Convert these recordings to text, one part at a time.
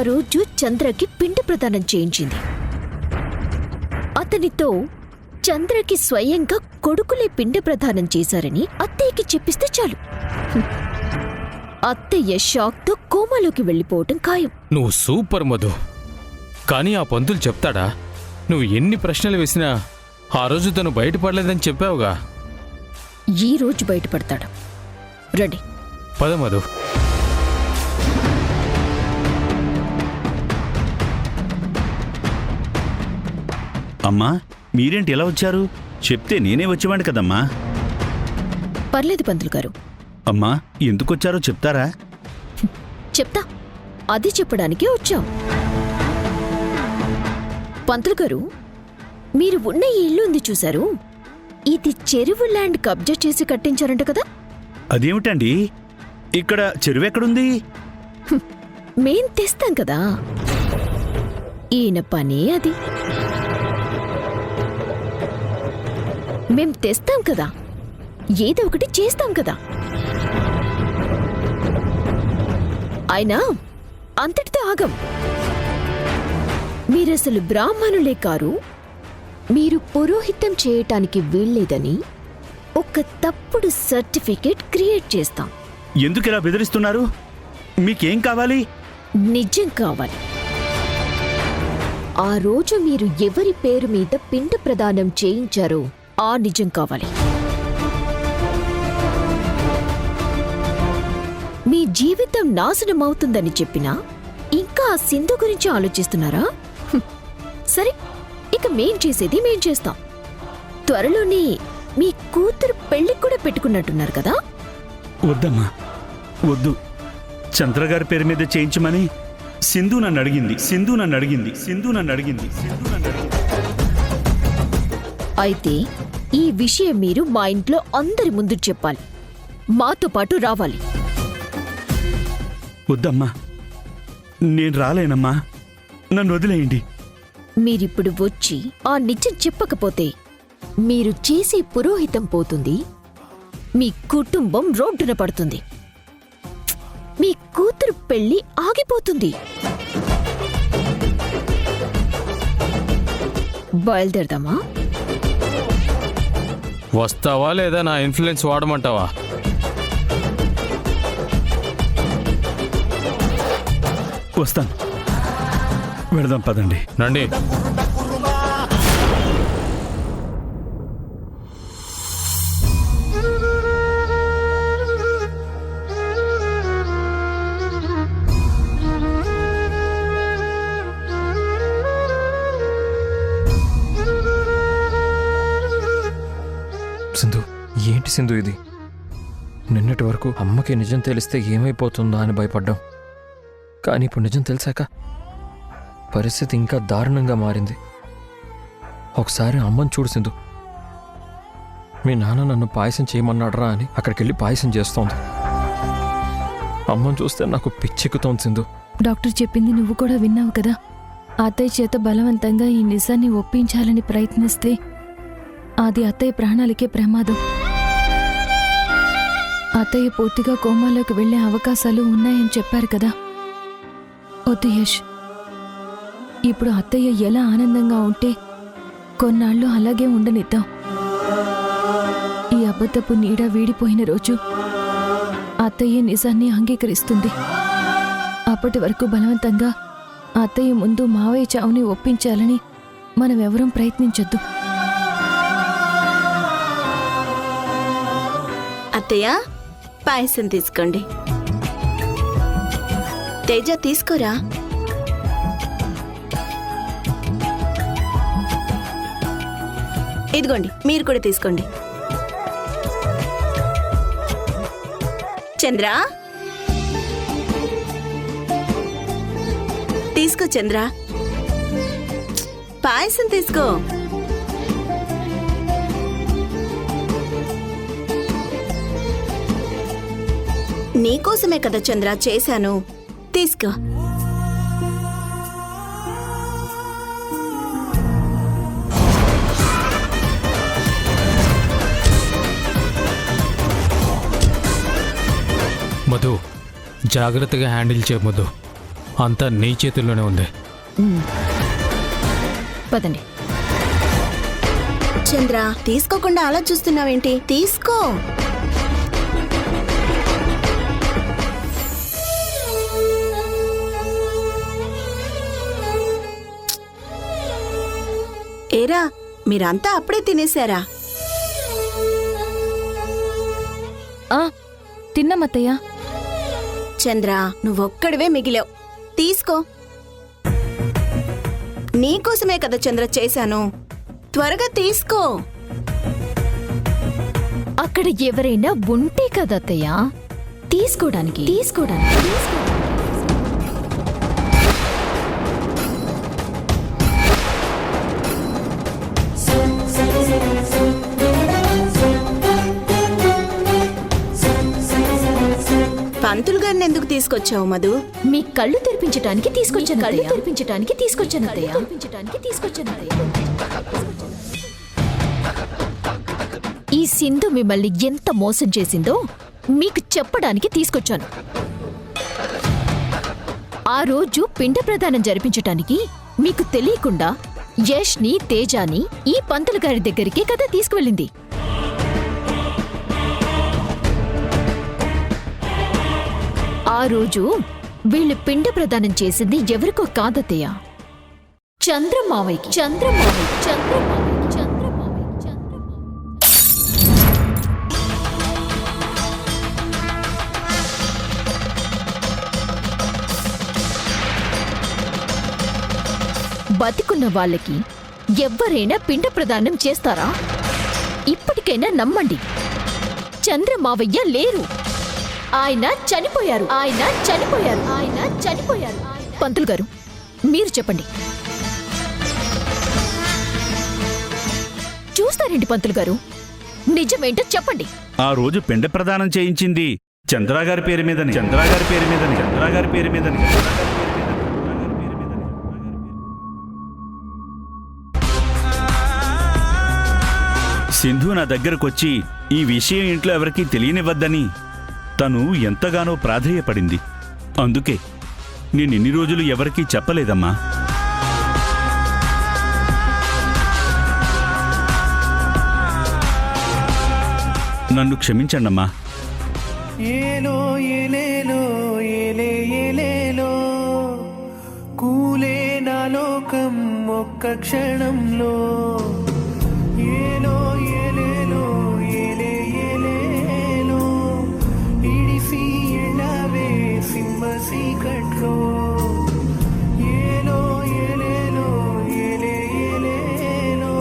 రోజు చంద్రకి పిండి ప్రదానం చేయించింది. అతనితో చంద్రకి స్వయంగా కొడుకులే పిండి ప్రదానం చేశారని అత్తయ్యకి చెప్పిస్తే చాలు. అత్తయ్య షాక్తో కోమాలోకి వెళ్ళిపోవటం ఖాయం. నువ్వు సూపర్ మధు. కానీ ఆ పంతులు చెప్తాడా? నువ్వు ఎన్ని ప్రశ్నలు వేసినా ఆ రోజు తను బయటపడలేదని చెప్పావుగా. ఈ రోజు బయటపడతాడు. రండి పద మధు. అమ్మా, మీరేంటి ఎలా వచ్చారు? చెప్తే నేనే వచ్చేవాడిని కదమ్మా. పర్లేదు పంతులు గారు. అమ్మా, ఎందుకొచ్చారో చెప్తారా? చెప్తా. అది చెప్పడానికే వచ్చాం. పంతులు గారు, మీరు ఉన్న ఈ ఇల్లు ఉంది చూశారు, ఇది చెరువు ల్యాండ్ కబ్జా చేసి కట్టించారంట కదా? అదేమిటండి, ఇక్కడ చెరువెక్కడుంది? మేం తెస్తాం కదా. ఈయన పనే అది. మేం తెస్తాం కదా, ఏదో ఒకటి చేస్తాం కదా. అయినా అంతటితో ఆగం. మీరసలు బ్రాహ్మణులే కారు, మీరు పురోహితం చేయటానికి వీల్లేదని ఒక తప్పుడు సర్టిఫికేట్ క్రియేట్ చేస్తాం. ఎందుకిలా బెదిరిస్తున్నారు? మీకేం కావాలి? నిజం కావాలి. ఆ రోజు మీరు ఎవరి పేరు మీద పిండ ప్రదానం చేయించారో ఆ నిజం కావాలి. మీ జీవితం నాశనమవుతుందని చెప్పినా ఇంకా ఆ సింధు గురించి ఆలోచిస్తున్నారా? సరే, ఇక మేం చేసేది మేం చేస్తాం. త్వరలోనే మీ కూతురు పెళ్లి కూడా పెట్టుకున్నట్టున్నారు కదా? వద్దమ్మా, వద్దు. చంద్రగారి పేరు మీద చేయించమని సింధు నన్ను అడిగింది. అయితే ఈ విషయం మీరు మా ఇంట్లో అందరి ముందు చెప్పాలి. మాతో పాటు రావాలి. వద్దమ్మా, నేను రాలేనమ్మా, నన్ను వదిలేయండి. మీరిప్పుడు వచ్చి ఆ నిజం చెప్పకపోతే మీరు చేసే పురోహితం పోతుంది, మీ కుటుంబం రోడ్డున పడుతుంది, మీ కూతురు పెళ్లి ఆగిపోతుంది. బయలుదేరదామా? వస్తావా లేదా నా ఇన్ఫ్లుయెన్స్ వాడమంటావా? వస్తాను, వెళదాం పదండి. రండి. సింధు, ఏంటి సింధు ఇది? నిన్నటి వరకు అమ్మకి నిజం తెలిస్తే ఏమైపోతుందా అని భయపడ్డాం. కానీ ఇప్పుడు నిజం తెలిసాక పరిస్థితి ఇంకా దారుణంగా మారింది. ఒకసారి అమ్మని చూడు సింధు. మీ నాన్న నన్ను పాయసం చేయమన్నాడరా అని అక్కడికెళ్ళి పాయసం చేస్తోంది. అమ్మని చూస్తే నాకు పిచ్చెక్కుతోంది సింధు. డాక్టర్ చెప్పింది నువ్వు కూడా విన్నావు కదా. అత్తయ్య చేత బలవంతంగా ఈ నిజాన్ని ఒప్పించాలని ప్రయత్నిస్తే అది అత్తయ్య ప్రాణాలకే ప్రమాదం. అత్తయ్య పూర్తిగా కోమాలోకి వెళ్లే అవకాశాలు ఉన్నాయని చెప్పారు కదా. వద్దు యష్, ఇప్పుడు అత్తయ్య ఎలా ఆనందంగా ఉంటే కొన్నాళ్ళు అలాగే ఉండనిద్దాం. ఈ అబద్ధపు నీడ వీడిపోయిన రోజు అత్తయ్య నిజాన్ని అంగీకరిస్తుంది. అప్పటి వరకు బలవంతంగా అత్తయ్య ముందు మావయ్య చావుని ఒప్పించాలని మనమెవరం ప్రయత్నించొద్దు. అత్తయ్య, పాయసం తీసుకోండి. తేజ తీసుకోరా. ఇదిగోండి, మీరు కూడా తీసుకోండి. చంద్ర, తీసుకో చంద్ర, పాయసం తీసుకో. నీకోసమే కదా చంద్ర చేశాను, తీసుకో. మధు, జాగ్రత్తగా హ్యాండిల్ చేయ మధు. అంతా నీ చేతుల్లోనే ఉంది. పదండి. చంద్ర, తీసుకోకుండా అలా చూస్తున్నావేంటి? తీసుకో. ఏరా, మీరంతా అప్పుడే తినేశారా? ఆ తిన్నామత్తయ్య. చంద్ర, నువ్వొక్కడివే మిగిలావు. తీసుకో. నీకోసమే కదా చంద్ర చేశాను. త్వరగా తీసుకో. అక్కడ ఎవరైనా ఉంటే కదా అత్తయ్య తీసుకోవడానికి. పంతులు గారిని ఎందుకు తీసుకొచ్చావు మధు? మీ కళ్ళు తెరిపించడానికి తీసుకొచ్చాను. అత్తయ్య. ఈ సింధు మిమ్మల్ని ఎంత మోసం చేసిందో మీకు చెప్పడానికి తీసుకొచ్చాను. ఆ రోజు పిండ ప్రదానం జరిపించటానికి మీకు తెలియకుండా యష్ని, తేజాని ఈ పంతులు గారి దగ్గరికి కదా తీసుకువెళ్ళింది. ఆ రోజు వీళ్ళు పిండ ప్రదానం చేసింది ఎవరికో కాదత్తయ్య, చంద్రమావయ్యకి. బతికున్న వాళ్ళకి ఎవ్వరైనా పిండ ప్రదానం చేస్తారా? ఇప్పటికైనా నమ్మండి, చంద్రమావయ్య లేరు. ఆయన చనిపోయారు. పంతులు గారు, మీరు చెప్పండి. చూస్తారేంటి పంతులు గారు? నిజమేంటో చెప్పండి. ఆ రోజు పిండ ప్రదానం చేయించింది చంద్రాగారి పేరు మీదని. సింధు నా దగ్గరకొచ్చి ఈ విషయం ఇంట్లో ఎవరికీ తెలియనివ్వద్దని తను ఎంతగానో ప్రాధేయపడింది. అందుకే నేనిన్ని రోజులు ఎవరికీ చెప్పలేదమ్మా. నన్ను క్షమించండమ్మా. ఏలో ఏలేలో ఏలే ఏలేలో కూలే నా లోకం ఒక్క క్షణంలో. ఏలో ఏలేలో ఏలే ఏలేలో ఇడిసి ఎళ్ళవే సింహ సీకట్లో. ఏలో ఏలేలో ఏలే ఏలేలో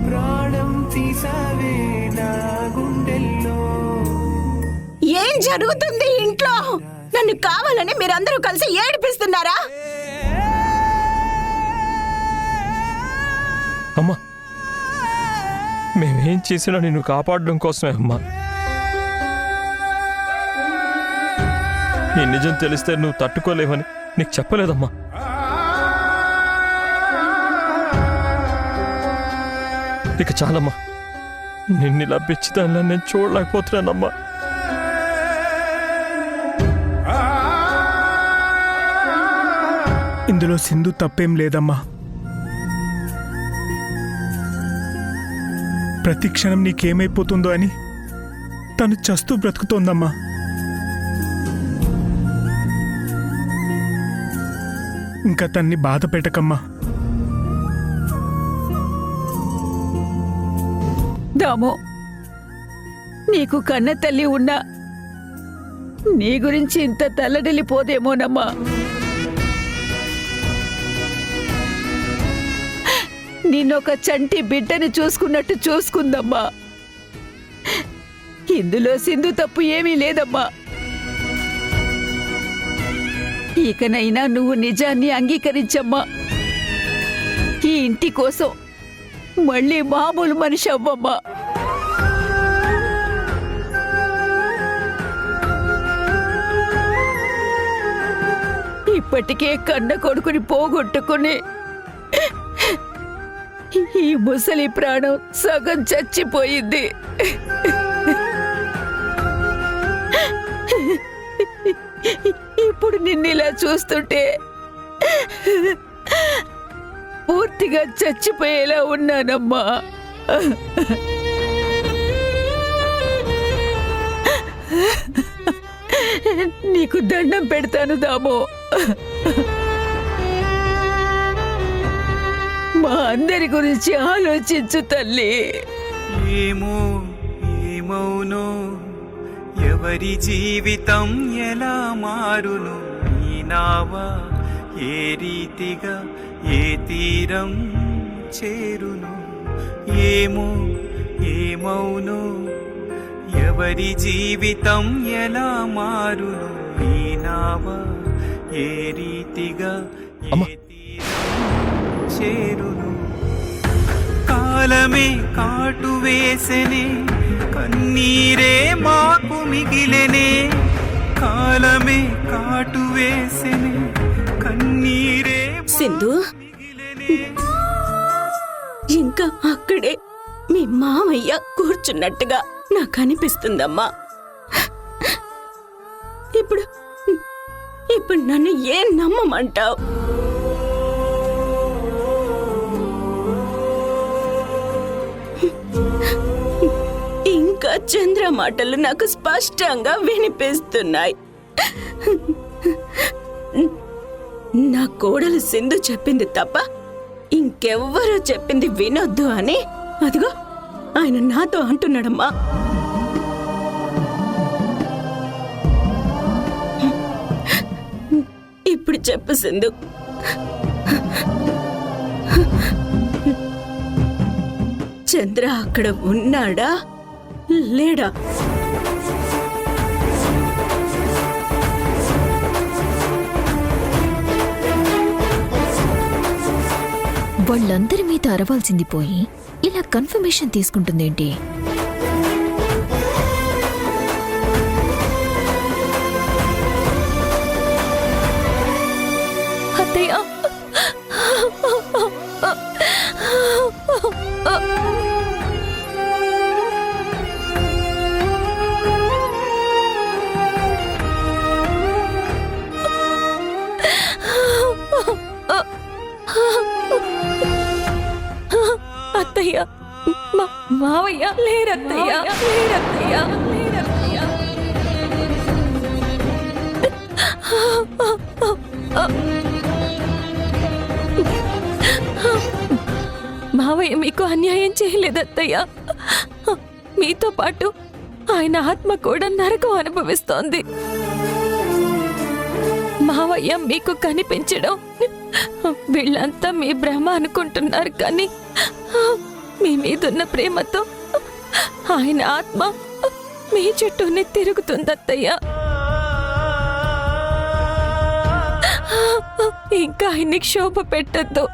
ప్రాణం తీసావే నా గుండెల్లో. ఏం జరుగుతుంది ఇంట్లో? నన్ను కావాలని మీరందరూ కలిసి ఏడిపిస్తున్నారా? అమ్మా, మేమేం చేసినా నిన్ను కాపాడడం కోసమే అమ్మా. నీ నిజం తెలిస్తే నువ్వు తట్టుకోలేవని నీకు చెప్పలేదమ్మా. ఇక చాలమ్మా, నిన్ను పిచ్చిదానిలా నేను చూడలేకపోతున్నానమ్మా. ఇందులో సింధు తప్పేం లేదమ్మా. ప్రతి క్షణం నీకేమైపోతుందో అని తను చస్తూ బ్రతుకుతోందమ్మా. ఇంకా తన్ని బాధ పెట్టకమ్మా. దామో, నీకు కన్న తల్లి ఉన్నా నీ గురించి ఇంత తల్లడిల్లిపోదేమోనమ్మా. నిన్నొక చంటి బిడ్డని చూసుకున్నట్టు చూసుకుందమ్మా. ఇందులో సింధు తప్పు ఏమీ లేదమ్మా. ఇకనైనా నువ్వు నిజాన్ని అంగీకరించమ్మా. ఈ ఇంటి కోసం మళ్ళీ మామూలు మనిషి అవ్వమ్మా. ఇప్పటికే కన్న కొడుకుని పోగొట్టుకుని ఈ ముసలి ప్రాణం సగం చచ్చిపోయింది. ఇప్పుడు నిన్నిలా చూస్తుంటే పూర్తిగా చచ్చిపోయేలా ఉన్నానమ్మా. నీకు దండం పెడతాను దామో. మా అందరి గురించి ఆలోచించు తల్లి. ఏమో ఏమౌనో ఎవరి జీవితం ఎలా మారును, ఈ నావా ఏ రీతిగా ఏ తీరం చేరును. ఏమో ఏమౌనో ఎవరి జీవితం ఎలా మారును, ఈ నావా ఏ రీతిగా ఏ తీరం చేరును. కాలమే కాటు వేసెనే, కన్నీరే మాకు మిగిలెనే. కాలమే కాటు వేసెనే, కన్నీరే సింధు, ఇంకా అక్కడే మీ మామయ్య కూర్చున్నట్టుగా నాకు అనిపిస్తుందమ్మా. ఇప్పుడు ఇప్పుడు నన్ను ఏం నమ్మమంటావు? ఇంకా చంద్ర మాటలు నాకు స్పష్టంగా వినిపిస్తున్నాయి. నా కోడలు సింధు చెప్పింది తప్ప ఇంకెవ్వరూ చెప్పింది వినొద్దు అని అదిగో ఆయన నాతో అంటున్నాడమ్మా. ఇప్పుడు చెప్పు సింధు, చంద్ర అక్కడ ఉన్నాడా లేడా? వాళ్ళందరి మీద అరవాల్సింది పోయి ఇలా కన్ఫర్మేషన్ తీసుకుంటుందేంటి? అత్తయ్య, అత్తయ్య, మావయ్య లేరత్తయ్య, లేరత్తయ్య, లేరత్తయ్య. మావయ్య మీకు అన్యాయం చేయలేదత్తయ్య. మీతో పాటు ఆయన ఆత్మ కూడా నరకం అనుభవిస్తోంది. మావయ్య మీకు కనిపించడం వీళ్ళంతా మీ భ్రమ అనుకుంటున్నారు, కానీ మీ మీదున్న ప్రేమతో ఆయన ఆత్మ మీ చుట్టూనే తిరుగుతుందత్తయ్య. ఇంకా ఆయన్ని క్షోభ పెట్టద్దు.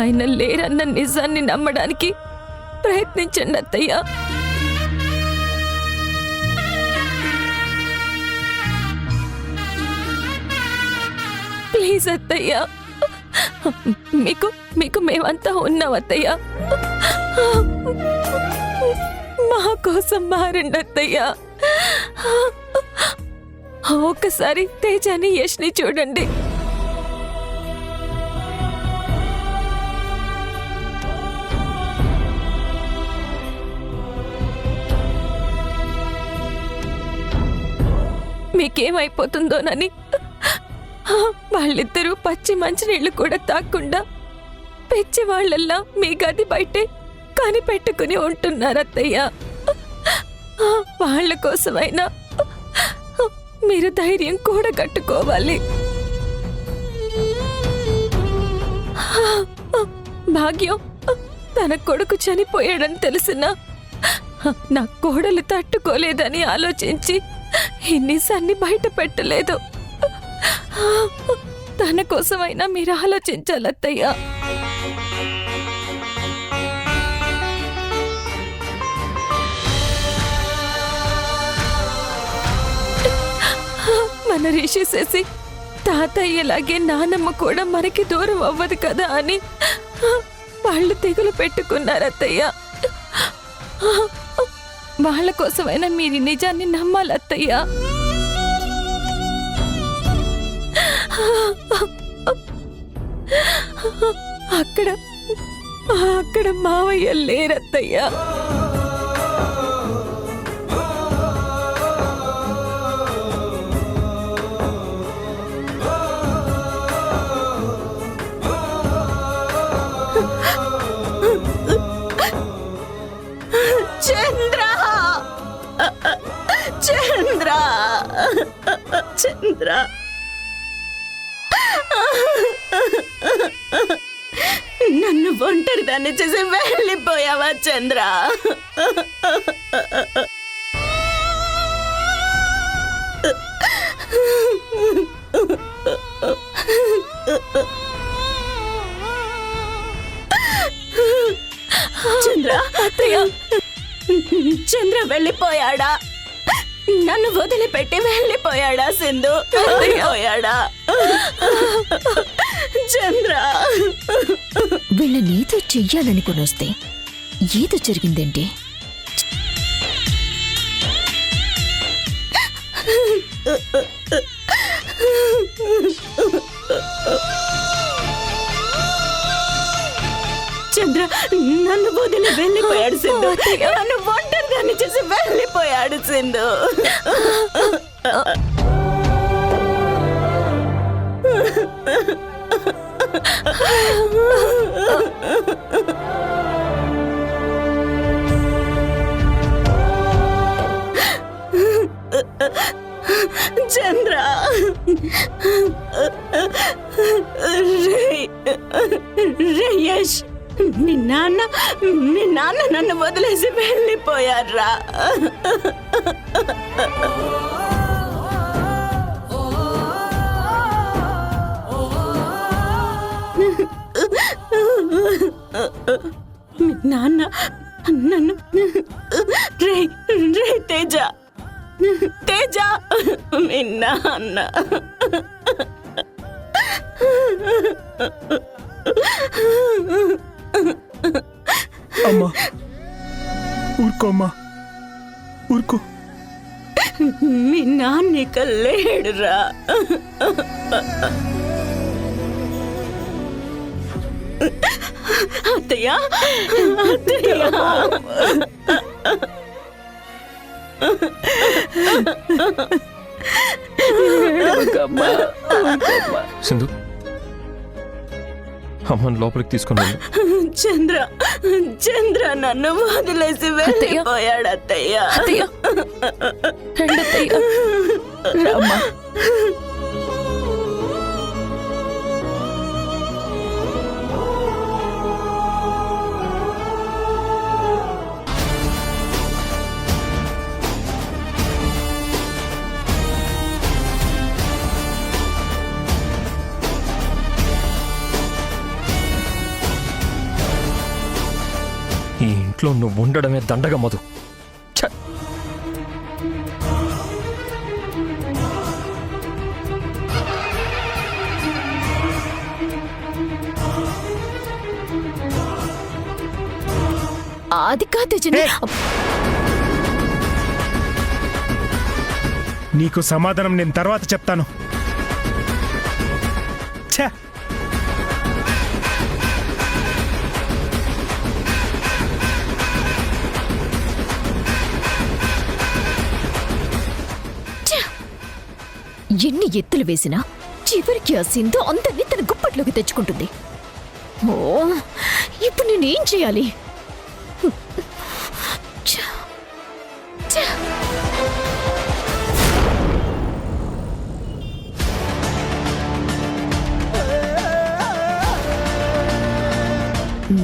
ఆయన లేరన్న నిజాన్ని నమ్మడానికి ప్రయత్నించండి అత్తయ్య. ప్లీజ్ అత్తయ్య, మీకు మీకు మేమంతా ఉన్నాం అత్తయ్య. మా కోసం మారండి అత్తయ్య. ఒక్కసారి తేజాని యష్ని చూడండి. మీకేమైపోతుందోనని వాళ్ళిద్దరూ పచ్చి మంచినీళ్లు కూడా తాకుండా పిచ్చి వాళ్ళల్లా మీ గది బయటే కనిపెట్టుకుని ఉంటున్నారత్తయ్య. వాళ్ళ కోసమైనా మీరు ధైర్యం కూడా కట్టుకోవాలి. భాగ్యం తన కొడుకు చనిపోయాడని తెలిసినా నా కోడలు తట్టుకోలేదని ఆలోచించి ఎన్నిసార్లు బయట పెట్టలేదు. తన కోసమైనా మీరు ఆలోచించాలత్తయ్య. మన రిషి చేసి తాతయ్యలాగే నానమ్మ కూడా మనకి దూరం అవ్వదు కదా అని వాళ్ళు తెగులు పెట్టుకున్నారత్తయ్య. వాళ్ళ కోసమైనా మీరు ఈ నిజాన్ని నమ్మాలి అత్తయ్య. అక్కడ మావయ్య లేరత్తయ్యా. చంద్ర చంద్ర చంద్ర నన్ను ఒంటరిదాన్ని చేసి వెళ్ళిపోయావా చంద్ర? చంద్ర అత్తయ్య, చంద్ర వెళ్ళిపోయాడా? నన్ను వదిలిపెట్టి వెళ్ళిపోయాడా? సింధు వెళ్ళిపోయాడా? చంద్ర వీళ్ళ నీతో చెయ్యాలనుకుని వస్తే ఏదో జరిగిందేంటి? చంద్ర నన్ను వదిలి వెళ్ళిపోయాడు సింధు. నన్ను ఒంటరిదాన్ని చేసి వెళ్ళిపోయాడు సింధు. చంద్ర రేయష్, మీ నాన్న నన్ను వదిలేసి వెళ్ళిపోయారా? మీ నాన్న నన్ను రే తేజ తేజ మీ నాన్న అమ్మా ఊరుకో అమ్మా, ఊరుకో. మీ నాన్న ఇక లేడురా. అత్తయ్య అత్తయ్య సింధు, అమ్మని లోపలికి తీసుకుని వెళ్ళు. చంద్ర చంద్ర నన్ను వదిలేసి వెళ్ళిపోయాడు అత్తయ్య. అత్తయ్య రండి అత్తయ్య. రామ్మా. ఈ ఇంట్లో నువ్వు ఉండడమే దండగ మధు. ఛ! అది కాదు జన. నీకు సమాధానం నేను తర్వాత చెప్తాను. ఛ! ఎన్ని ఎత్తులు వేసినా చివరికి ఆ సింధు అందరినీ తన గుప్పట్లోకి తెచ్చుకుంటుంది. ఓ, ఇప్పుడు నేనేం చేయాలి? ఛ! ఛ!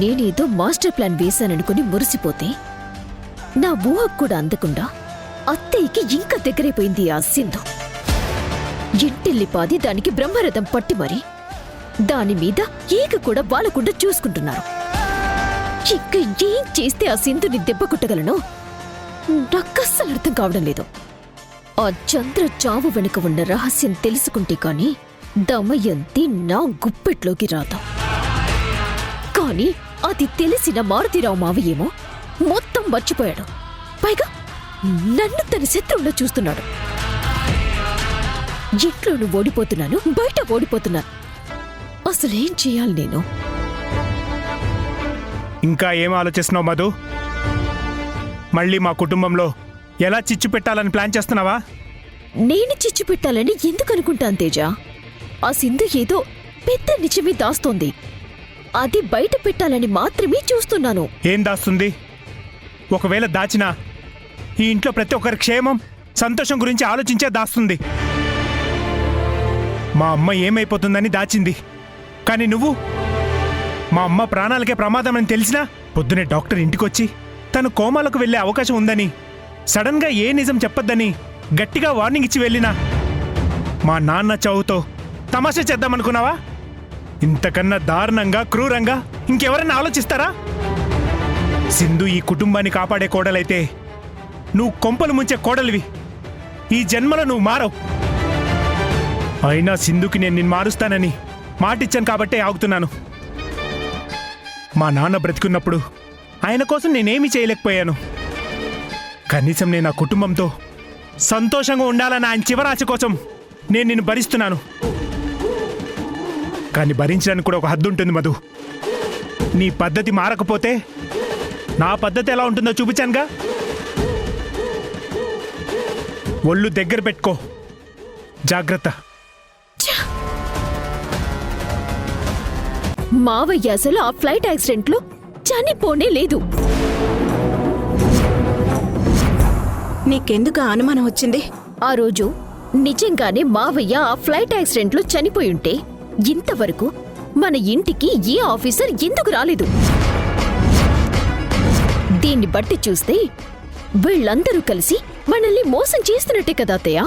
నేనేదో మాస్టర్ ప్లాన్ వేశాననుకుని మురిసిపోతే నా ఊహకు కూడా అందకుండా అత్తయ్యకి ఇంకా దగ్గరైపోయింది ఆ సింధు. ఇంటిల్లిపాది దానికి బ్రహ్మరథం పట్టి మరి దాని మీద ఈగ కూడా బాలకుండా చూసుకుంటున్నారు. ఇంకా ఏం చేస్తే ఆ సింధుని దెబ్బ కొట్టగలను నాకస్సలు అర్థం కావడం లేదు. ఆ చంద్ర చావు వెనుక ఉన్న రహస్యం తెలుసుకుంటే కాని దమయంతి నా గుప్పెట్లోకి రాదు. కానీ అది తెలిసిన మారుతిరావు మావయ్యేమో మొత్తం మర్చిపోయాడు. పైగా నన్ను తన శత్రువులో చూస్తున్నాడు. ఇంట్లోనూ ఓడిపోతున్నాను, బయట ఓడిపోతున్నాను. అసలేం చేయాలి నేను? ఇంకా ఏం ఆలోచిస్తున్నావు మధు? మళ్ళీ మా కుటుంబంలో ఎలా చిచ్చు పెట్టాలని ప్లాన్ చేస్తున్నావా? నేను చిచ్చు పెట్టాలని ఎందుకు అనుకుంటాను తేజ? ఆ సింధు ఏదో పెద్ద నిజమే దాస్తోంది. అది బయట పెట్టాలని మాత్రమే చూస్తున్నాను. ఏం దాస్తుంది? ఒకవేళ దాచినా ఈ ఇంట్లో ప్రతి ఒక్కరి క్షేమం సంతోషం గురించి ఆలోచించే దాస్తుంది. మా అమ్మ ఏమైపోతుందని దాచింది. కానీ నువ్వు మా అమ్మ ప్రాణాలకే ప్రమాదం అని తెలిసినా పొద్దునే డాక్టర్ ఇంటికొచ్చి తను కోమాలకు వెళ్లే అవకాశం ఉందని సడన్గా ఏ నిజం చెప్పొద్దని గట్టిగా వార్నింగ్ ఇచ్చి వెళ్ళినా మా నాన్న చావుతో తమాషా చేద్దామనుకున్నావా? ఇంతకన్నా దారుణంగా క్రూరంగా ఇంకెవరన్నా ఆలోచిస్తారా? సింధు ఈ కుటుంబాన్ని కాపాడే కోడలైతే నువ్వు కొంపలు ముంచే కోడలివి. ఈ జన్మలో నువ్వు మారవు. అయినా సింధుకి నేను నిన్ను మారుస్తానని మాటిచ్చాను కాబట్టే ఆగుతున్నాను. మా నాన్న బ్రతికున్నప్పుడు ఆయన కోసం నేనేమీ చేయలేకపోయాను. కనీసం నేను ఆ కుటుంబంతో సంతోషంగా ఉండాలన్న ఆయన చివరాశ కోసం నేను నిన్ను భరిస్తున్నాను. కానీ భరించడానికి కూడా ఒక హద్దు ఉంటుంది మధు. నీ పద్ధతి మారకపోతే నా పద్ధతి ఎలా ఉంటుందో చూపించానుగా. ఒళ్ళు దగ్గర పెట్టుకో, జాగ్రత్త. మావయ్య అసలు ఆ ఫ్లైట్ యాక్సిడెంట్లో చనిపోనే లేదు. నీకెందుకు ఆ అనుమానం వచ్చింది? ఆ రోజు నిజంగానే మావయ్య ఆ ఫ్లైట్ యాక్సిడెంట్లో చనిపోయుంటే ఇంతవరకు మన ఇంటికి ఏ ఆఫీసర్ ఎందుకు రాలేదు? దీన్ని బట్టి చూస్తే వీళ్ళందరూ కలిసి మనల్ని మోసం చేస్తున్నట్టే కదా అత్తయ్య.